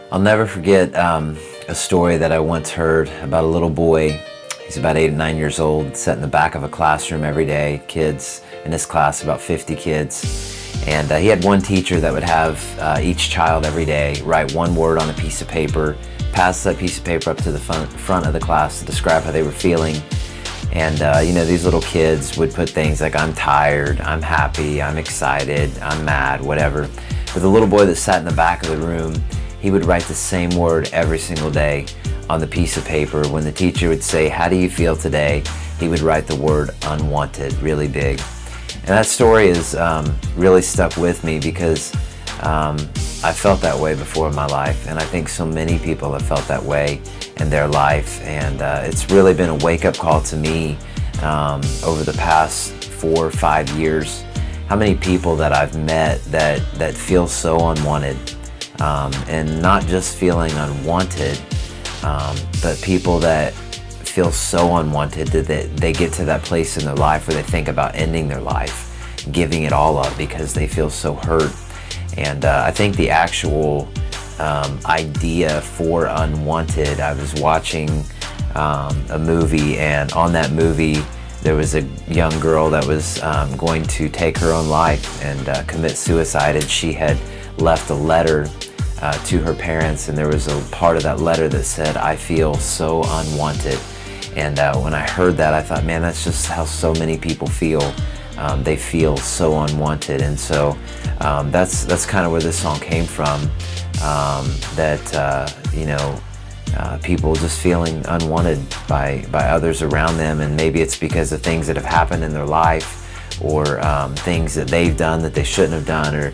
I'll never forget a story that I once heard about a little boy. He's about 8 or 9 years old, sat in the back of a classroom every day, kids in his class, about 50 kids. And he had one teacher that would have each child every day write one word on a piece of paper, pass that piece of paper up to the front of the class to describe how they were feeling. And these little kids would put things like, I'm tired, I'm happy, I'm excited, I'm mad, whatever. But the little boy that sat in the back of the room, he would write the same word every single day on the piece of paper. When the teacher would say, how do you feel today? He would write the word unwanted really big. And that story is really stuck with me because I felt that way before in my life, and I think so many people have felt that way in their life. And it's really been a wake-up call to me over the past 4 or 5 years. How many people that I've met that feel so unwanted, and not just feeling unwanted, but people that feel so unwanted that they get to that place in their life where they think about ending their life, giving it all up because they feel so hurt. And I think the actual idea for Unwanted, I was watching a movie, and on that movie there was a young girl that was going to take her own life and commit suicide, and she had left a letter to her parents, and there was a part of that letter that said, I feel so unwanted. And when I heard that, I thought, man, that's just how so many people feel. They feel so unwanted. And so that's kind of where this song came from, people just feeling unwanted by others around them. And maybe it's because of things that have happened in their life, or things that they've done that they shouldn't have done, or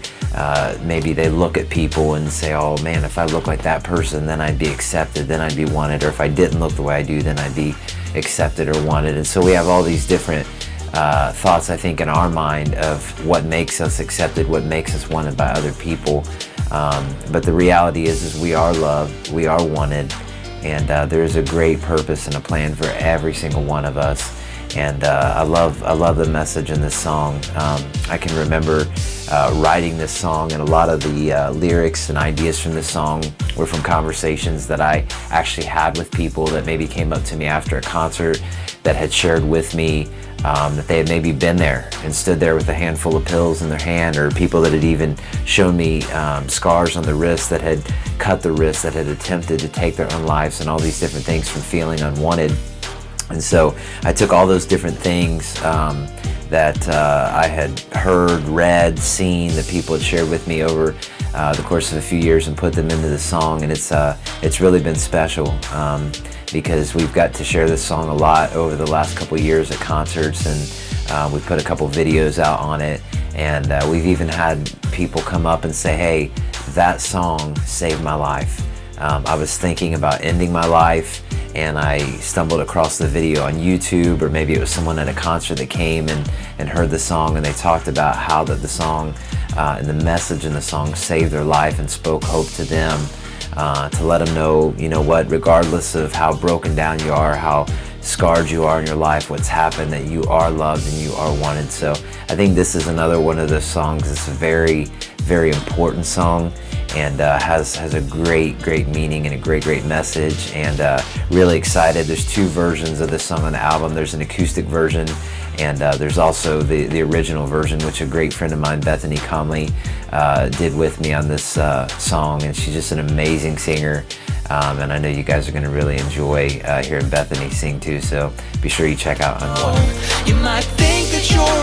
maybe they look at people and say, oh man, if I look like that person, then I'd be accepted, then I'd be wanted, or if I didn't look the way I do, then I'd be accepted or wanted. And so we have all these different thoughts, I think, in our mind of what makes us accepted, what makes us wanted by other people. But the reality is we are loved, we are wanted, and there is a great purpose and a plan for every single one of us. And I love the message in this song. I can remember writing this song, and a lot of the lyrics and ideas from this song were from conversations that I actually had with people that maybe came up to me after a concert, that had shared with me that they had maybe been there and stood there with a handful of pills in their hand, or people that had even shown me scars on the wrist, that had cut the wrist, that had attempted to take their own lives, and all these different things from feeling unwanted. And so I took all those different things that I had heard, read, seen, that people had shared with me over the course of a few years, and put them into the song. And it's really been special because we've got to share this song a lot over the last couple of years at concerts, and we put a couple videos out on it. And we've even had people come up and say, hey, that song saved my life. I was thinking about ending my life, and I stumbled across the video on YouTube, or maybe it was someone at a concert that came and heard the song, and they talked about how that the song and the message in the song saved their life and spoke hope to them, to let them know, you know what, regardless of how broken down you are, how scarred you are in your life, what's happened, that you are loved and you are wanted. So I think this is another one of those songs. It's a very, very important song, and has a great meaning and a great message. And really excited. There's 2 versions of this song on the album. There's an acoustic version, and there's also the original version, which a great friend of mine, Bethany Comley, did with me on this song. And she's just an amazing singer, and I know you guys are going to really enjoy hearing Bethany sing too. So be sure you check out Unwanted. You might think that you're